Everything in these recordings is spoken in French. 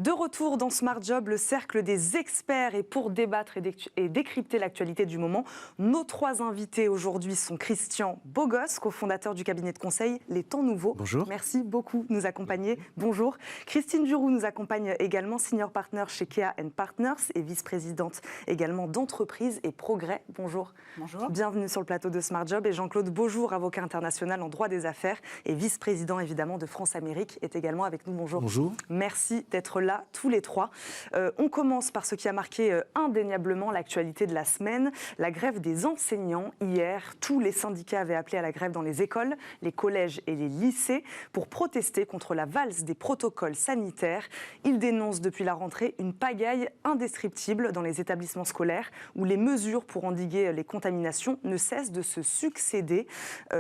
De retour dans Smart Job, le cercle des experts. Et pour débattre et décrypter l'actualité du moment, nos trois invités aujourd'hui sont Christian Bogos, cofondateur du cabinet de conseil Les Temps Nouveaux. Bonjour. Merci beaucoup de nous accompagner. Bonjour. Christine Duroux nous accompagne également, senior partner chez Kea Partners et vice-présidente également d'entreprise et progrès. Bonjour. Bonjour. Bienvenue sur le plateau de Smart Job. Et Jean-Claude Beaujour, avocat international en droit des affaires et vice-président évidemment de France Amérique, est également avec nous. Bonjour. Bonjour. Merci d'être là tous les trois. On commence par ce qui a marqué indéniablement l'actualité de la semaine, la grève des enseignants. Hier, tous les syndicats avaient appelé à la grève dans les écoles, les collèges et les lycées pour protester contre la valse des protocoles sanitaires. Ils dénoncent depuis la rentrée une pagaille indescriptible dans les établissements scolaires où les mesures pour endiguer les contaminations ne cessent de se succéder.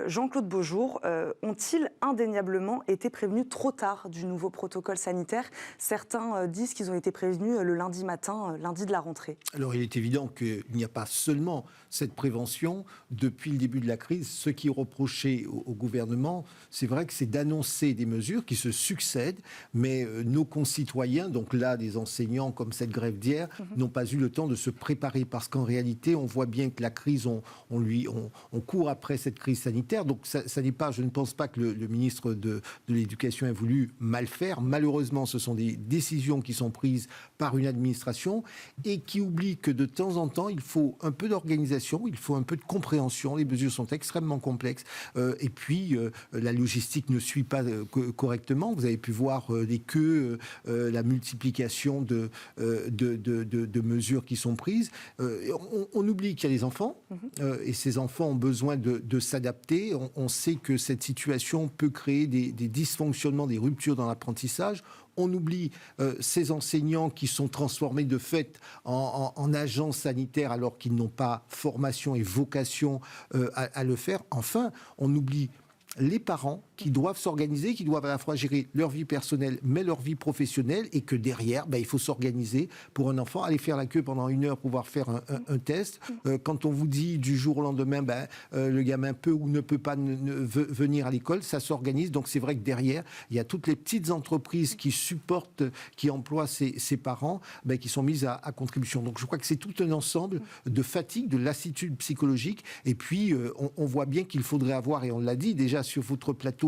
Jean-Claude Beaujour, ont-ils indéniablement été prévenus trop tard du nouveau protocole sanitaire ? Certains disent qu'ils ont été prévenus le lundi matin, lundi de la rentrée. Alors il est évident qu'il n'y a pas seulement cette prévention. Depuis le début de la crise, ce qui est reproché au gouvernement, c'est vrai que c'est d'annoncer des mesures qui se succèdent, mais nos concitoyens, donc là des enseignants comme cette grève d'hier, n'ont pas eu le temps de se préparer, parce qu'en réalité on voit bien que la crise, on court après cette crise sanitaire, donc ça n'est pas, je ne pense pas que le ministre de l'Éducation ait voulu mal faire. Malheureusement, ce sont des décisions qui sont prises par une administration et qui oublient que de temps en temps, il faut un peu d'organisation, il faut un peu de compréhension. Les mesures sont extrêmement complexes et puis la logistique ne suit pas correctement. Vous avez pu voir des queues, la multiplication de mesures qui sont prises. On oublie qu'il y a les enfants et ces enfants ont besoin de s'adapter. On sait que cette situation peut créer des dysfonctionnements, des ruptures dans l'apprentissage. On oublie ces enseignants qui sont transformés de fait en agents sanitaires alors qu'ils n'ont pas formation et vocation à le faire. Enfin, on oublie les parents qui doivent s'organiser, qui doivent à la fois gérer leur vie personnelle mais leur vie professionnelle, et que derrière, il faut s'organiser pour un enfant, aller faire la queue pendant 1 heure pour pouvoir faire un test. Quand on vous dit du jour au lendemain, le gamin peut ou ne peut pas venir à l'école, ça s'organise. Donc c'est vrai que derrière, il y a toutes les petites entreprises qui supportent, qui emploient ces parents, qui sont mises à contribution. Donc je crois que c'est tout un ensemble de fatigue, de lassitude psychologique. Et puis on voit bien qu'il faudrait avoir, et on l'a dit déjà sur votre plateau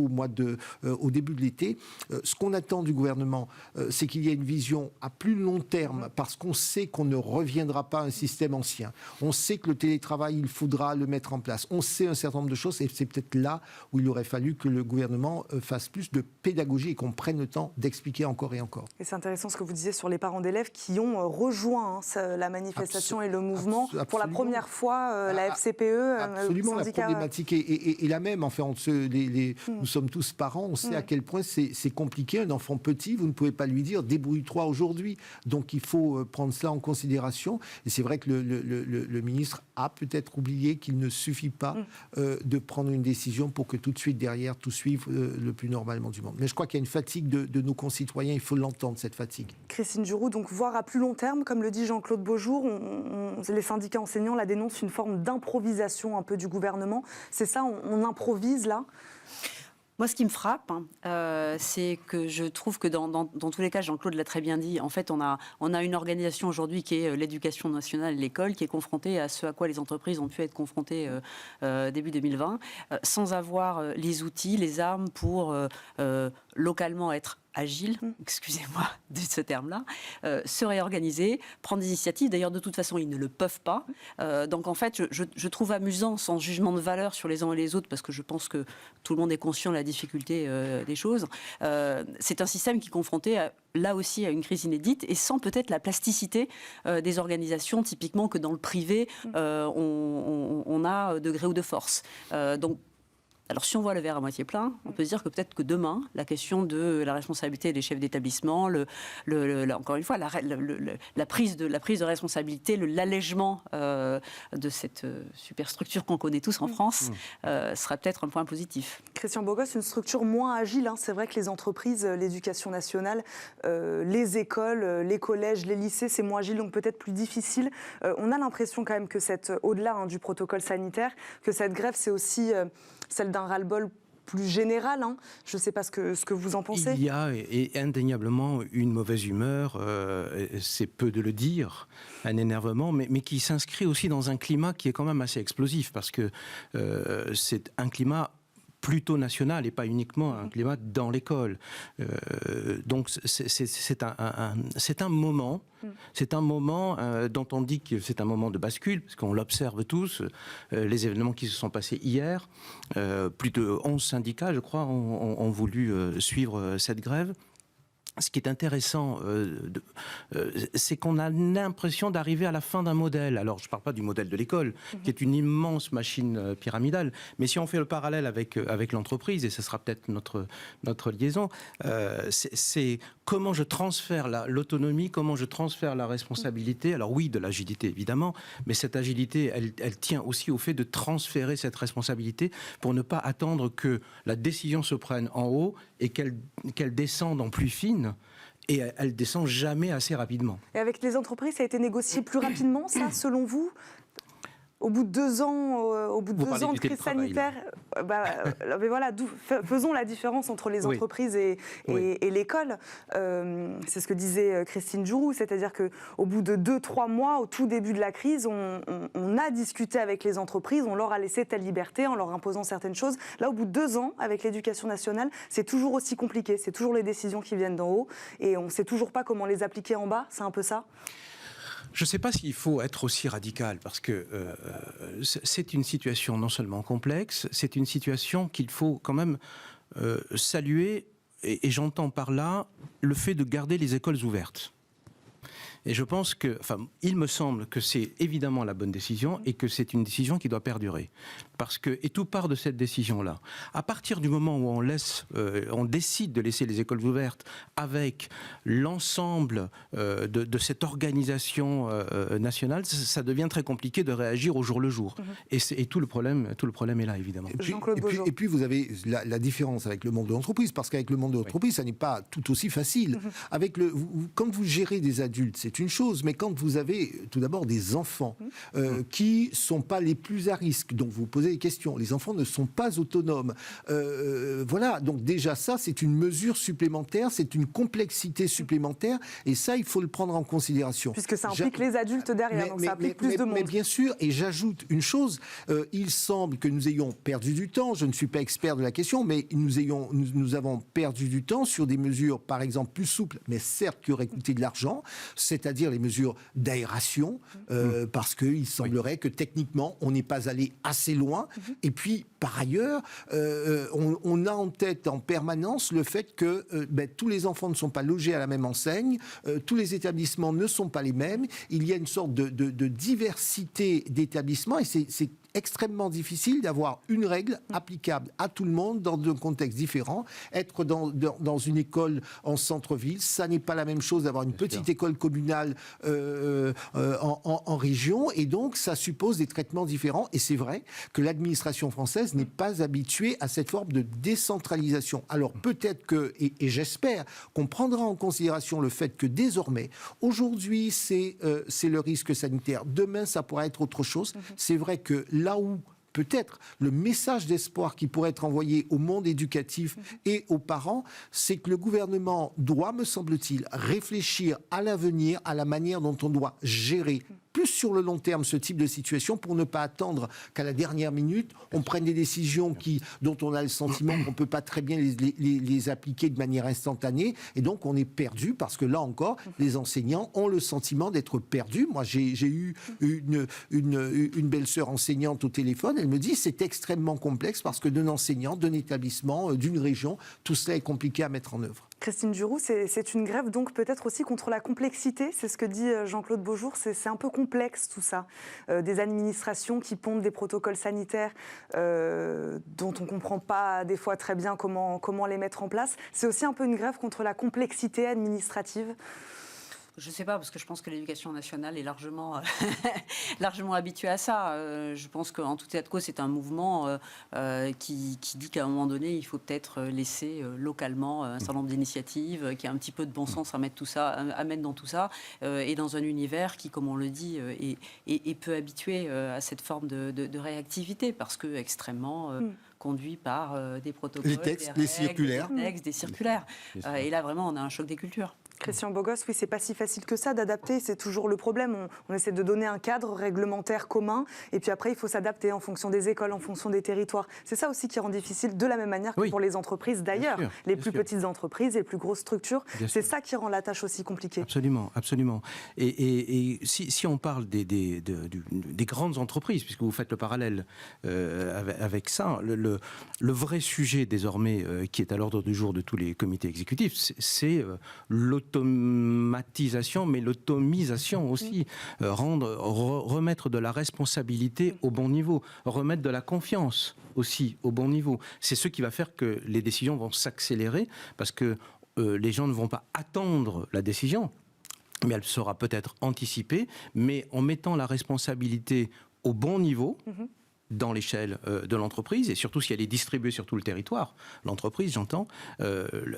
au début de l'été, ce qu'on attend du gouvernement, c'est qu'il y ait une vision à plus long terme, parce qu'on sait qu'on ne reviendra pas à un système ancien. On sait que le télétravail, il faudra le mettre en place. On sait un certain nombre de choses, et c'est peut-être là où il aurait fallu que le gouvernement fasse plus de pédagogie et qu'on prenne le temps d'expliquer encore et encore. Et c'est intéressant ce que vous disiez sur les parents d'élèves qui ont rejoint la manifestation et le mouvement. Absolument. Pour la première fois, la FCPE, absolument, le syndicat... la problématique est la même. Enfin, nous sommes tous parents, on sait à quel point c'est compliqué. Un enfant petit, vous ne pouvez pas lui dire « débrouille-toi aujourd'hui ». Donc il faut prendre ça en considération. Et c'est vrai que le ministre a peut-être oublié qu'il ne suffit pas de prendre une décision pour que tout de suite derrière tout suive le plus normalement du monde. Mais je crois qu'il y a une fatigue de nos concitoyens, il faut l'entendre, cette fatigue. Christine Duroux, donc voir à plus long terme, comme le dit Jean-Claude Beaujour, les syndicats enseignants la dénoncent, une forme d'improvisation un peu du gouvernement. C'est ça, on improvise là ? Moi, ce qui me frappe, c'est que je trouve que dans tous les cas, Jean-Claude l'a très bien dit, en fait, on a une organisation aujourd'hui qui est l'éducation nationale, l'école, qui est confrontée à ce à quoi les entreprises ont pu être confrontées début 2020, sans avoir les outils, les armes pour localement être agile, excusez-moi de ce terme-là, se réorganiser, prendre des initiatives. D'ailleurs, de toute façon, ils ne le peuvent pas. Donc, en fait, je trouve amusant, sans jugement de valeur sur les uns et les autres, parce que je pense que tout le monde est conscient de la difficulté des choses. C'est un système qui est confronté, là aussi, à une crise inédite, et sans peut-être la plasticité des organisations, typiquement que dans le privé, on a de gré ou de force. Donc, alors, si on voit le verre à moitié plein, on peut se dire que peut-être que demain, la question de la responsabilité des chefs d'établissement, encore une fois, la prise de responsabilité, l'allègement de cette superstructure qu'on connaît tous en France, sera peut-être un point positif. Christian Bogos, une structure moins agile. C'est vrai que les entreprises, l'éducation nationale, les écoles, les collèges, les lycées, c'est moins agile, donc peut-être plus difficile. On a l'impression quand même que au-delà du protocole sanitaire, que cette grève, c'est aussi celle d'un ras-le-bol plus générale, hein. Je ne sais pas ce que vous en pensez. Il y a indéniablement une mauvaise humeur, c'est peu de le dire, un énervement, mais qui s'inscrit aussi dans un climat qui est quand même assez explosif, parce que c'est un climat plutôt national et pas uniquement un climat dans l'école. Donc c'est un moment, dont on dit que c'est un moment de bascule, parce qu'on l'observe tous, les événements qui se sont passés hier, plus de 11 syndicats, je crois, ont voulu suivre cette grève. Ce qui est intéressant, c'est qu'on a l'impression d'arriver à la fin d'un modèle. Alors, je ne parle pas du modèle de l'école, qui est une immense machine pyramidale, mais si on fait le parallèle avec l'entreprise, et ce sera peut-être notre liaison, c'est comment je transfère l'autonomie, comment je transfère la responsabilité. Alors oui, de l'agilité, évidemment, mais cette agilité, elle tient aussi au fait de transférer cette responsabilité pour ne pas attendre que la décision se prenne en haut et qu'elle descende en plus fine. Et elle descend jamais assez rapidement. Et avec les entreprises, ça a été négocié plus rapidement, ça, selon vous ? Au bout de 2 ans, de crise sanitaire, mais voilà, faisons la différence entre les entreprises et l'école. C'est ce que disait Christine Djourou, c'est-à-dire qu'au bout de 2-3 mois, au tout début de la crise, on a discuté avec les entreprises, on leur a laissé telle liberté en leur imposant certaines choses. Là, au bout de 2 ans, avec l'éducation nationale, c'est toujours aussi compliqué, c'est toujours les décisions qui viennent d'en haut et on ne sait toujours pas comment les appliquer en bas, c'est un peu ça ? Je ne sais pas s'il faut être aussi radical, parce que c'est une situation non seulement complexe, c'est une situation qu'il faut quand même saluer, et j'entends par là le fait de garder les écoles ouvertes. Et je pense il me semble que c'est évidemment la bonne décision et que c'est une décision qui doit perdurer. Et tout part de cette décision-là. À partir du moment où on décide de laisser les écoles ouvertes avec l'ensemble de cette organisation nationale, ça devient très compliqué de réagir au jour le jour. Et tout le problème est là, évidemment. Et puis vous avez la différence avec le monde de l'entreprise, parce qu'avec le monde de l'entreprise, ça n'est pas tout aussi facile. Quand vous gérez des adultes, c'est une chose, mais quand vous avez tout d'abord des enfants qui ne sont pas les plus à risque, donc vous posez des questions, les enfants ne sont pas autonomes. Voilà, donc déjà ça, c'est une mesure supplémentaire, c'est une complexité supplémentaire, et ça, il faut le prendre en considération. Puisque ça implique les adultes derrière, donc ça implique plus de monde. Mais bien sûr, et j'ajoute une chose, il semble que nous ayons perdu du temps, je ne suis pas expert de la question, mais nous avons perdu du temps sur des mesures, par exemple, plus souples, mais certes qui auraient coûté de l'argent, c'est-à-dire les mesures d'aération, parce qu'il semblerait que techniquement, on n'est pas allé assez loin. Et puis, par ailleurs, on a en tête en permanence le fait que tous les enfants ne sont pas logés à la même enseigne, tous les établissements ne sont pas les mêmes, il y a une sorte de diversité d'établissements, et c'est extrêmement difficile d'avoir une règle applicable à tout le monde dans un contexte différent. Être dans une école en centre-ville, ça n'est pas la même chose d'avoir une petite école communale en région, et donc ça suppose des traitements différents, et c'est vrai que l'administration française n'est pas habituée à cette forme de décentralisation. Alors peut-être que, et j'espère qu'on prendra en considération le fait que désormais, aujourd'hui c'est le risque sanitaire, demain ça pourra être autre chose. C'est vrai que là où peut-être le message d'espoir qui pourrait être envoyé au monde éducatif et aux parents, c'est que le gouvernement doit, me semble-t-il, réfléchir à l'avenir, à la manière dont on doit gérer plus sur le long terme ce type de situation, pour ne pas attendre qu'à la dernière minute, on prenne des décisions dont on a le sentiment qu'on ne peut pas très bien les appliquer de manière instantanée, et donc on est perdu, parce que là encore, les enseignants ont le sentiment d'être perdus. Moi, j'ai eu une belle-sœur enseignante au téléphone, elle me dit c'est extrêmement complexe, parce que d'un enseignant, d'un établissement, d'une région, tout cela est compliqué à mettre en œuvre. Christine Djourou, c'est une grève donc peut-être aussi contre la complexité, c'est ce que dit Jean-Claude Beaujour, c'est un peu complexe tout ça, des administrations qui pondent des protocoles sanitaires dont on ne comprend pas des fois très bien comment les mettre en place. C'est aussi un peu une grève contre la complexité administrative. Je ne sais pas, parce que je pense que l'éducation nationale est largement habituée à ça. Je pense qu'en tout état de cause, c'est un mouvement qui dit qu'à un moment donné, il faut peut-être laisser localement un certain nombre d'initiatives, qui a un petit peu de bon sens à mettre dans tout ça, et dans un univers qui, comme on le dit, est peu habitué à cette forme de réactivité, parce que extrêmement conduits par des protocoles, les textes, des les règles, circulaires. des textes, des circulaires. Et là, vraiment, on a un choc des cultures. Christian Bogos, oui, c'est pas si facile que ça d'adapter, c'est toujours le problème. On essaie de donner un cadre réglementaire commun, et puis après, il faut s'adapter en fonction des écoles, en fonction des territoires. C'est ça aussi qui rend difficile, de la même manière que pour les entreprises d'ailleurs, les plus petites entreprises et les plus grosses structures. C'est ça qui rend la tâche aussi compliquée. Absolument, absolument. Et si on parle des grandes entreprises, puisque vous faites le parallèle avec ça, le vrai sujet désormais qui est à l'ordre du jour de tous les comités exécutifs, c'est l'automatisation, mais l'automisation aussi. Remettre de la responsabilité au bon niveau, remettre de la confiance aussi au bon niveau. C'est ce qui va faire que les décisions vont s'accélérer, parce que les gens ne vont pas attendre la décision, mais elle sera peut-être anticipée, mais en mettant la responsabilité au bon niveau, dans l'échelle de l'entreprise, et surtout si elle est distribuée sur tout le territoire, l'entreprise, j'entends,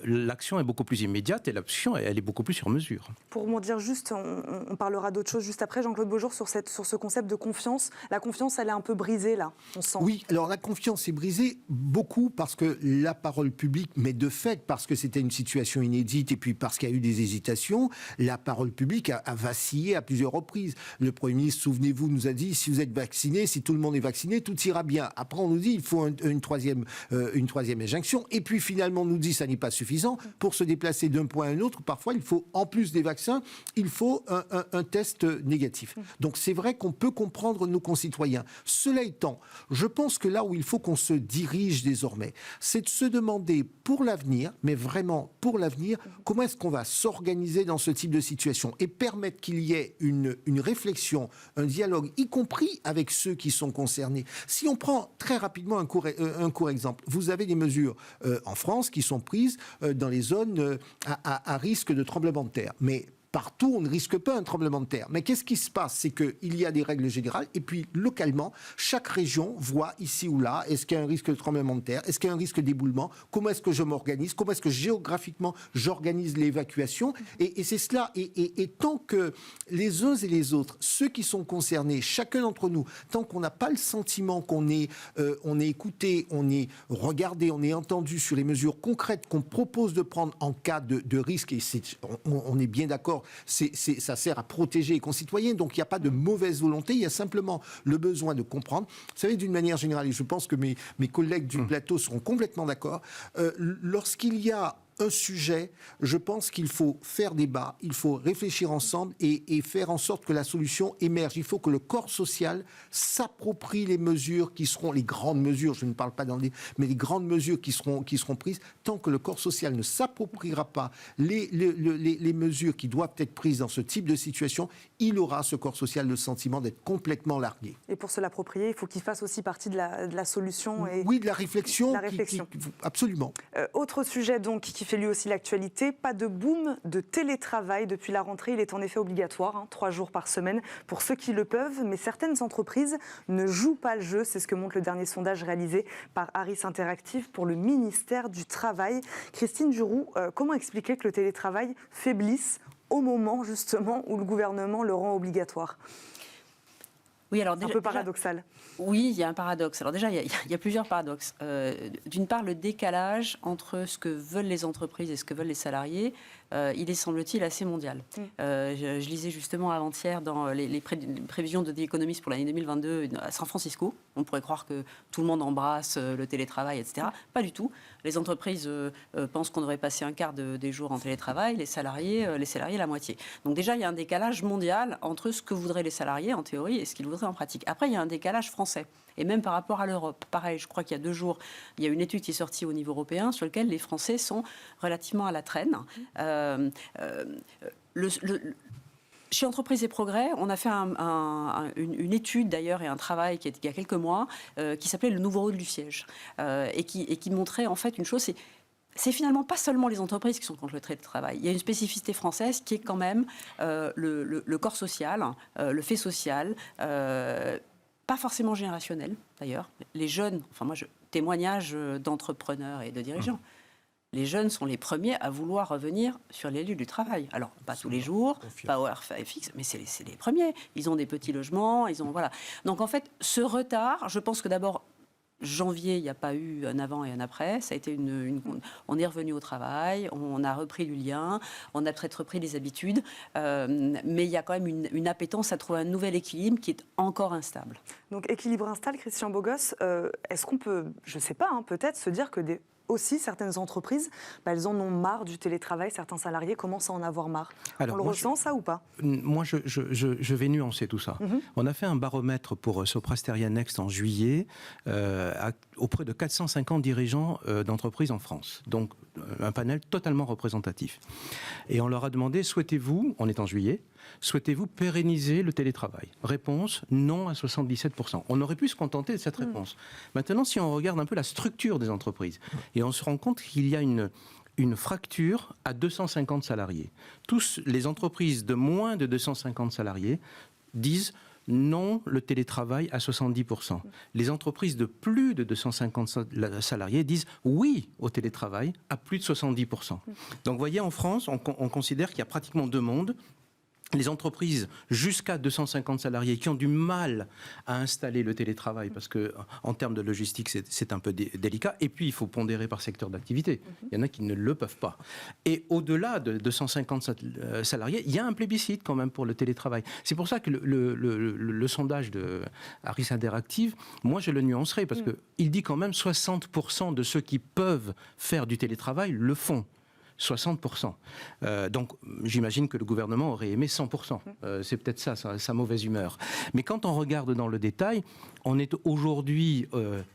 l'action est beaucoup plus immédiate et l'action, elle est beaucoup plus sur mesure. Pour m'en dire juste, on parlera d'autre chose juste après, Jean-Claude Beaujour, sur ce concept de confiance. La confiance, elle est un peu brisée, là, on sent. Oui, alors la confiance est brisée beaucoup parce que la parole publique, mais de fait, parce que c'était une situation inédite et puis parce qu'il y a eu des hésitations, la parole publique a vacillé à plusieurs reprises. Le Premier ministre, souvenez-vous, nous a dit, si vous êtes vacciné, si tout le monde est vacciné, tout ira bien. Après, on nous dit il faut une troisième injonction. Et puis, finalement, on nous dit ça n'est pas suffisant. Pour se déplacer d'un point à un autre, parfois, il faut, en plus des vaccins, il faut un test négatif. Donc, c'est vrai qu'on peut comprendre nos concitoyens. Cela étant, je pense que là où il faut qu'on se dirige désormais, c'est de se demander pour l'avenir, mais vraiment pour l'avenir, comment est-ce qu'on va s'organiser dans ce type de situation et permettre qu'il y ait une réflexion, un dialogue, y compris avec ceux qui sont concernés. Si on prend très rapidement un court exemple, vous avez des mesures en France qui sont prises dans les zones à risque de tremblement de terre. Mais partout, on ne risque pas un tremblement de terre. Mais qu'est-ce qui se passe? C'est qu'il y a des règles générales et puis localement, chaque région voit ici ou là, est-ce qu'il y a un risque de tremblement de terre? Est-ce qu'il y a un risque d'éboulement? Comment est-ce que je m'organise? Comment est-ce que géographiquement j'organise l'évacuation? Et c'est cela. Et tant que les uns et les autres, ceux qui sont concernés, chacun d'entre nous, tant qu'on n'a pas le sentiment qu'on est écouté, on est regardé, on est entendu sur les mesures concrètes qu'on propose de prendre en cas de risque, et on est bien d'accord, ça sert à protéger les concitoyens, donc il n'y a pas de mauvaise volonté, il y a simplement le besoin de comprendre. Vous savez, d'une manière générale, et je pense que mes collègues du plateau seront complètement d'accord, lorsqu'il y a un sujet, je pense qu'il faut faire débat, il faut réfléchir ensemble et faire en sorte que la solution émerge. Il faut que le corps social s'approprie les mesures qui seront, les grandes mesures, je ne parle pas mais les grandes mesures qui seront prises. Tant que le corps social ne s'appropriera pas les mesures qui doivent être prises dans ce type de situation, il aura, ce corps social, le sentiment d'être complètement largué. Et pour se l'approprier, il faut qu'il fasse aussi partie de la solution. Oui, de la réflexion. Absolument. Autre sujet donc qui fait lui aussi l'actualité, pas de boom de télétravail. Depuis la rentrée, il est en effet obligatoire, 3 jours par semaine pour ceux qui le peuvent, mais certaines entreprises ne jouent pas le jeu. C'est ce que montre le dernier sondage réalisé par Harris Interactive pour le ministère du Travail. Christine Duroux, comment expliquer que le télétravail faiblisse au moment justement où le gouvernement le rend obligatoire? Oui, alors déjà, un peu paradoxal. Oui, il y a un paradoxe. Alors déjà, il y a plusieurs paradoxes. D'une part, le décalage entre ce que veulent les entreprises et ce que veulent les salariés, il est, semble-t-il, assez mondial. Je lisais justement avant-hier dans les prévisions de The Economist pour l'année 2022 à San Francisco. On pourrait croire que tout le monde embrasse le télétravail, etc. Pas du tout. Les entreprises pensent qu'on devrait passer un quart des jours en télétravail, les salariés la moitié. Donc déjà, il y a un décalage mondial entre ce que voudraient les salariés en théorie et ce qu'ils voudraient en pratique. Après, il y a un décalage français. Et même par rapport à l'Europe. Pareil, je crois qu'il y a 2 jours, il y a une étude qui est sortie au niveau européen sur laquelle les Français sont relativement à la traîne. Chez Entreprises et Progrès, on a fait une étude d'ailleurs et un travail il y a quelques mois qui s'appelait Le nouveau rôle du siège et qui montrait en fait une chose, c'est finalement pas seulement les entreprises qui sont contre le télétravail. Il y a une spécificité française qui est quand même le corps social, le fait social, pas forcément générationnel d'ailleurs. Les jeunes, témoignages d'entrepreneurs et de dirigeants. Les jeunes sont les premiers à vouloir revenir sur les lieux du travail. Alors, pas tous les jours, pas horaire fixe, mais c'est les premiers. Ils ont des petits logements, voilà. Donc, en fait, ce retard, je pense que d'abord, janvier, il n'y a pas eu un avant et un après. Ça a été on est revenu au travail, on a repris du lien, on a peut-être repris des habitudes, mais il y a quand même une appétence à trouver un nouvel équilibre qui est encore instable. Donc équilibre instable, Christian Bogos, est-ce qu'on peut, je ne sais pas, peut-être se dire que aussi certaines entreprises, elles en ont marre du télétravail, certains salariés commencent à en avoir marre. Alors, on le ressent ça ou pas? Moi, je vais nuancer tout ça. On a fait un baromètre pour Soprasteria Next en juillet auprès de 450 dirigeants d'entreprises en France. Donc un panel totalement représentatif. Et on leur a demandé, souhaitez-vous, on est en juillet, souhaitez-vous pérenniser le télétravail? Réponse, non à 77%. On aurait pu se contenter de cette réponse. Maintenant, si on regarde un peu la structure des entreprises, et on se rend compte qu'il y a une fracture à 250 salariés. Tous les entreprises de moins de 250 salariés disent non le télétravail à 70%. Les entreprises de plus de 250 salariés disent oui au télétravail à plus de 70%. Donc vous voyez, en France, on considère qu'il y a pratiquement deux mondes. Les entreprises jusqu'à 250 salariés qui ont du mal à installer le télétravail parce que en termes de logistique c'est un peu délicat, et puis il faut pondérer par secteur d'activité. Il y en a qui ne le peuvent pas. Et au-delà de 250 salariés, il y a un plébiscite quand même pour le télétravail. C'est pour ça que le sondage de Harris Interactive, moi je le nuancerai parce que il dit quand même 60% de ceux qui peuvent faire du télétravail le font. 60%. Donc j'imagine que le gouvernement aurait aimé 100%. C'est peut-être ça, sa mauvaise humeur. Mais quand on regarde dans le détail, on est aujourd'hui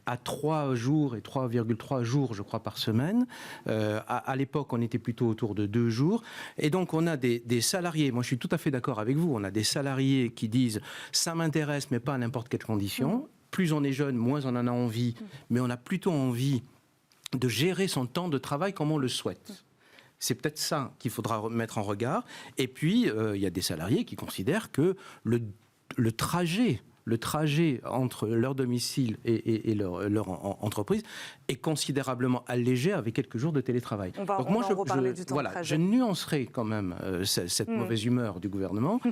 à 3 jours et 3,3 jours, je crois, par semaine. À l'époque, on était plutôt autour de 2 jours. Et donc on a des salariés, moi je suis tout à fait d'accord avec vous, on a des salariés qui disent « ça m'intéresse, mais pas à n'importe quelle condition ». Plus on est jeune, moins on en a envie, mais on a plutôt envie de gérer son temps de travail comme on le souhaite. C'est peut-être ça qu'il faudra mettre en regard. Et puis, il y a des salariés qui considèrent que le trajet entre leur domicile et leur entreprise est considérablement allégé avec quelques jours de télétravail. On va en reparler du temps de trajet. Je nuancerai quand même cette mauvaise humeur du gouvernement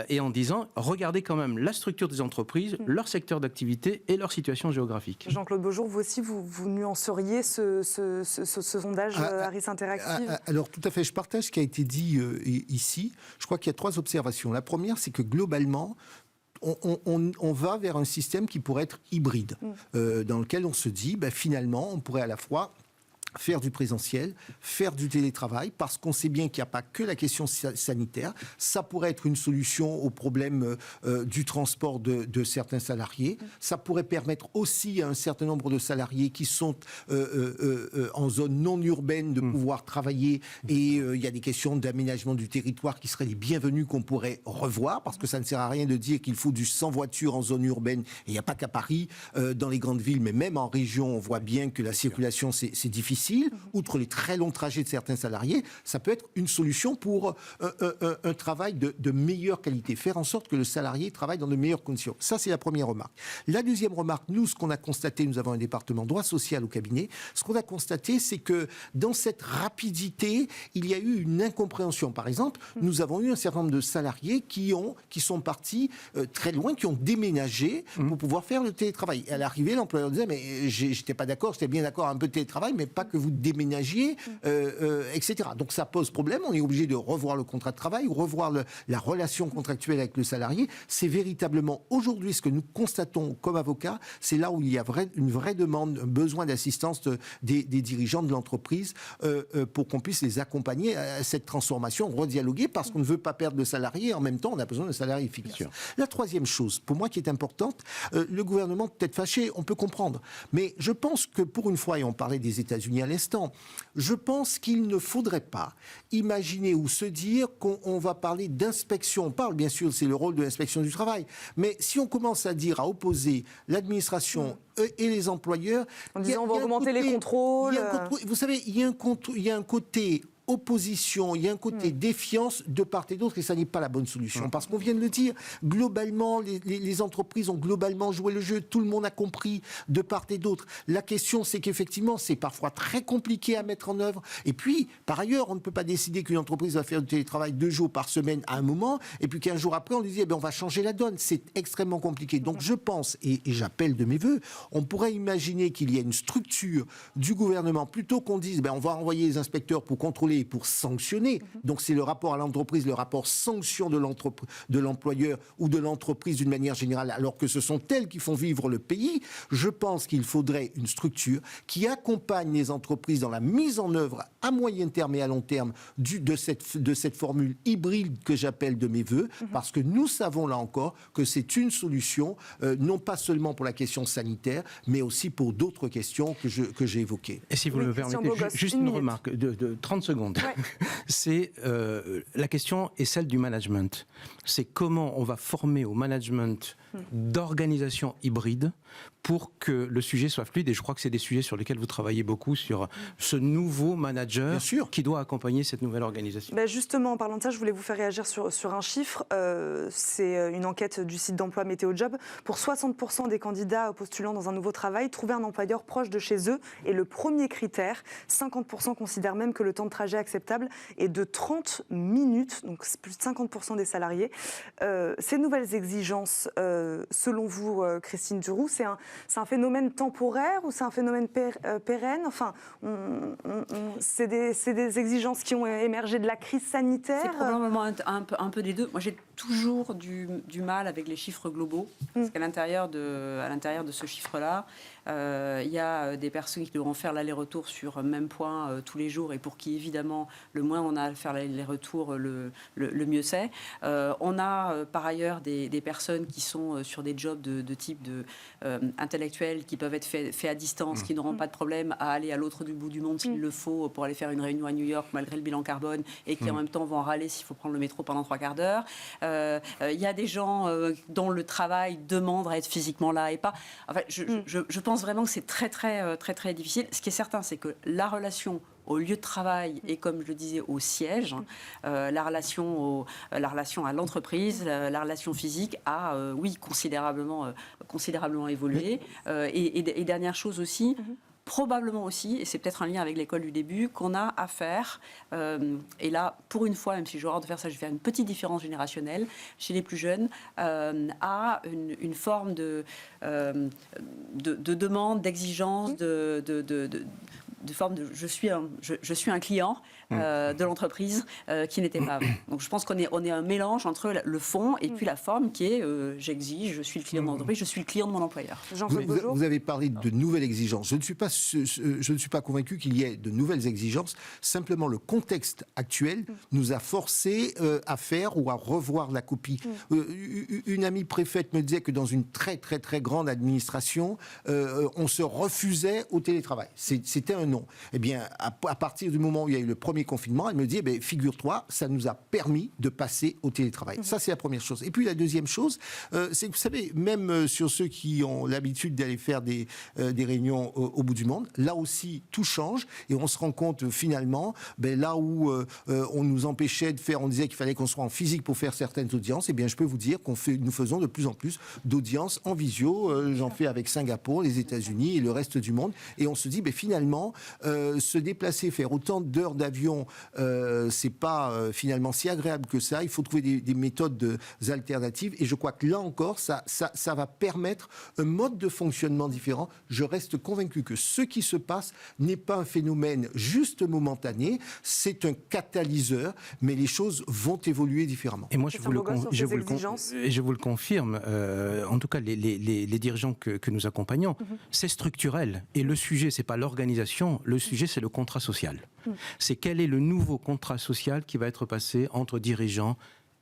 et en disant, regardez quand même la structure des entreprises, leur secteur d'activité et leur situation géographique. Jean-Claude Beaujour, vous aussi, vous nuanceriez ce sondage Harris Interactive? Alors tout à fait, je partage ce qui a été dit ici. Je crois qu'il y a 3 observations. La première, c'est que globalement, on va vers un système qui pourrait être hybride, dans lequel on se dit, finalement, on pourrait à la fois faire du présentiel, faire du télétravail, parce qu'on sait bien qu'il n'y a pas que la question sanitaire. Ça pourrait être une solution au problème du transport de certains salariés. Ça pourrait permettre aussi à un certain nombre de salariés qui sont en zone non urbaine de pouvoir travailler. Et il y a des questions d'aménagement du territoire qui seraient les bienvenues qu'on pourrait revoir, parce que ça ne sert à rien de dire qu'il faut du 100 voitures en zone urbaine. Et il n'y a pas qu'à Paris, dans les grandes villes, mais même en région, on voit bien que la circulation, c'est difficile. Outre les très longs trajets de certains salariés, ça peut être une solution pour un travail de meilleure qualité, faire en sorte que le salarié travaille dans de meilleures conditions. Ça, c'est la première remarque. La deuxième remarque, nous, ce qu'on a constaté, nous avons un département droit social au cabinet, ce qu'on a constaté, c'est que dans cette rapidité, il y a eu une incompréhension. Par exemple, nous avons eu un certain nombre de salariés qui sont partis très loin, qui ont déménagé pour pouvoir faire le télétravail. Et à l'arrivée, l'employeur disait, mais j'étais pas d'accord, j'étais bien d'accord, un peu de télétravail, mais pas que vous déménagiez, etc. Donc ça pose problème, on est obligé de revoir le contrat de travail, revoir la relation contractuelle avec le salarié. C'est véritablement aujourd'hui ce que nous constatons comme avocats, c'est là où il y a une vraie demande, un besoin d'assistance des dirigeants de l'entreprise pour qu'on puisse les accompagner à cette transformation, redialoguer, parce qu'on ne veut pas perdre le salarié, et en même temps on a besoin d'un salarié efficace. La troisième chose, pour moi qui est importante, le gouvernement peut être fâché, on peut comprendre, mais je pense que pour une fois, et on parlait des États-Unis à l'instant, je pense qu'il ne faudrait pas imaginer ou se dire qu'on va parler d'inspection. On parle, bien sûr, c'est le rôle de l'inspection du travail, mais si on commence à dire, à opposer l'administration et les employeurs... En disant on va augmenter les contrôles... Vous savez, il y a un côté opposition, il y a un côté défiance de part et d'autre, et ça n'est pas la bonne solution. Parce qu'on vient de le dire, globalement, les entreprises ont globalement joué le jeu, tout le monde a compris de part et d'autre. La question, c'est qu'effectivement, c'est parfois très compliqué à mettre en œuvre. Et puis, par ailleurs, on ne peut pas décider qu'une entreprise va faire du télétravail 2 jours par semaine à un moment, et puis 15 jours après, on lui dit, on va changer la donne. C'est extrêmement compliqué. Donc, je pense, et j'appelle de mes voeux, on pourrait imaginer qu'il y ait une structure du gouvernement, plutôt qu'on dise, on va envoyer les inspecteurs pour contrôler et pour sanctionner. Donc, c'est le rapport à l'entreprise, le rapport sanction de l'employeur ou de l'entreprise d'une manière générale, alors que ce sont elles qui font vivre le pays. Je pense qu'il faudrait une structure qui accompagne les entreprises dans la mise en œuvre à moyen terme et à long terme de cette formule hybride que j'appelle de mes voeux, parce que nous savons là encore que c'est une solution, non pas seulement pour la question sanitaire, mais aussi pour d'autres questions que j'ai évoquées. Et si vous me permettez, juste une remarque de 30 secondes. Ouais. C'est la question est celle du management. C'est comment on va former au management d'organisation hybride pour que le sujet soit fluide. Et je crois que c'est des sujets sur lesquels vous travaillez beaucoup, sur ce nouveau manager qui doit accompagner cette nouvelle organisation. Justement, en parlant de ça, je voulais vous faire réagir sur un chiffre. C'est une enquête du site d'emploi Météo Job. Pour 60% des candidats postulant dans un nouveau travail, trouver un employeur proche de chez eux est le premier critère. 50% considèrent même que le temps de trajet acceptable est de 30 minutes, donc c'est plus de 50% des salariés. Ces nouvelles exigences, selon vous, Christine Duroux, c'est un phénomène temporaire ou c'est un phénomène pérenne? Enfin, c'est des exigences qui ont émergé de la crise sanitaire? C'est probablement un peu des deux. Moi, j'ai toujours du mal avec les chiffres globaux, parce qu'à l'intérieur de ce chiffre-là, il y a des personnes qui devront faire l'aller-retour sur même point tous les jours, et pour qui, évidemment, le moins on a à faire l'aller-retour, le mieux c'est. On a par ailleurs des personnes qui sont sur des jobs de type intellectuel, qui peuvent être faits à distance, qui n'auront pas de problème à aller à l'autre bout du monde s'il le faut pour aller faire une réunion à New York malgré le bilan carbone, et qui en même temps vont râler s'il faut prendre le métro pendant 3 quarts d'heure. Il y a des gens dont le travail demande à être physiquement là et pas. Enfin, je pense vraiment que c'est très difficile. Ce qui est certain, c'est que la relation au lieu de travail et, comme je le disais, au siège, la relation à l'entreprise, la relation physique a, considérablement évolué. Et dernière chose aussi, probablement aussi, et c'est peut-être un lien avec l'école du début, qu'on a à faire, et là, pour une fois, même si j'ai horreur de faire ça, je vais faire une petite différence générationnelle chez les plus jeunes, à une forme de demande, d'exigence, de forme de je suis un client de l'entreprise qui n'était pas avant. Donc je pense qu'on est un mélange entre le fond et puis la forme qui est j'exige, je suis le client de l'entreprise, je suis le client de mon employeur. Vous avez parlé de nouvelles exigences. Je ne suis pas convaincu qu'il y ait de nouvelles exigences. Simplement, le contexte actuel nous a forcés à faire ou à revoir la copie. Une amie préfète me disait que dans une très grande administration, on se refusait au télétravail. C'était un non. Eh bien, à partir du moment où il y a eu le premier confinement, elle me dit, figure-toi, ça nous a permis de passer au télétravail. Ça, c'est la première chose. Et puis, la deuxième chose, c'est que, vous savez, même sur ceux qui ont l'habitude d'aller faire des réunions au bout du monde, là aussi, tout change et on se rend compte, finalement, là où on nous empêchait de faire, on disait qu'il fallait qu'on soit en physique pour faire certaines audiences, eh bien, je peux vous dire nous faisons de plus en plus d'audiences en visio. J'en fais avec Singapour, les États-Unis et le reste du monde. Et on se dit, finalement, se déplacer, faire autant d'heures d'avion, c'est pas finalement si agréable que ça. Il faut trouver des méthodes alternatives. Et je crois que là encore, ça va permettre un mode de fonctionnement différent. Je reste convaincu que ce qui se passe n'est pas un phénomène juste momentané. C'est un catalyseur, mais les choses vont évoluer différemment. Et moi, je vous le confirme. En tout cas, les dirigeants que nous accompagnons, c'est structurel. Et le sujet, c'est pas l'organisation. Le sujet, c'est le contrat social. C'est quel est le nouveau contrat social qui va être passé entre dirigeants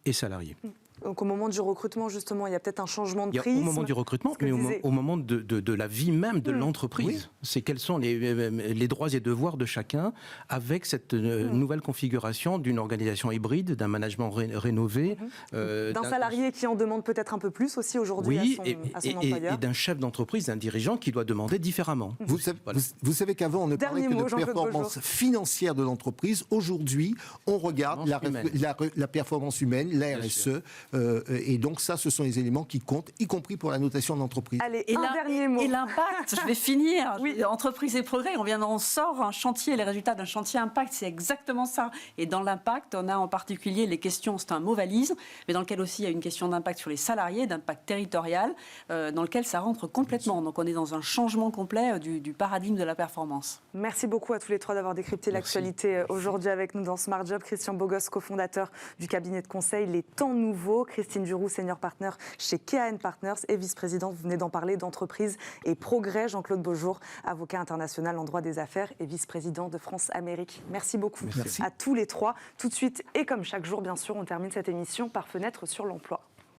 et salariés. Donc au moment du recrutement, justement, il y a peut-être un changement de prisme. Au moment du recrutement, mais au moment de la vie même de l'entreprise. Oui. C'est quels sont les droits et devoirs de chacun avec cette nouvelle configuration d'une organisation hybride, d'un management rénové. D'un salarié qui en demande peut-être un peu plus aussi aujourd'hui à son employeur. Et d'un chef d'entreprise, d'un dirigeant qui doit demander différemment. Vous savez qu'avant, on ne parlait que de performance financière de l'entreprise. Aujourd'hui, on regarde la performance humaine, la RSE. Et donc ça, ce sont les éléments qui comptent, y compris pour la notation d'entreprise. Allez, un dernier mot. Et l'impact, je vais finir. Oui. Entreprise et progrès, on sort un chantier, les résultats d'un chantier impact, c'est exactement ça. Et dans l'impact, on a en particulier les questions, c'est un mot valise, mais dans lequel aussi il y a une question d'impact sur les salariés, d'impact territorial, dans lequel ça rentre complètement. Donc on est dans un changement complet du paradigme de la performance. Merci beaucoup à tous les trois d'avoir décrypté l'actualité aujourd'hui avec nous dans Smart Job. Christian Bogos, cofondateur du cabinet de conseil Les Temps Nouveaux. Christine Duroux, senior partner chez KAN Partners et vice-présidente, vous venez d'en parler, d'entreprise et progrès. Jean-Claude Beaujour, avocat international en droit des affaires et vice-président de France Amérique. Merci beaucoup à tous les trois. Tout de suite et comme chaque jour, bien sûr, on termine cette émission par Fenêtre sur l'emploi.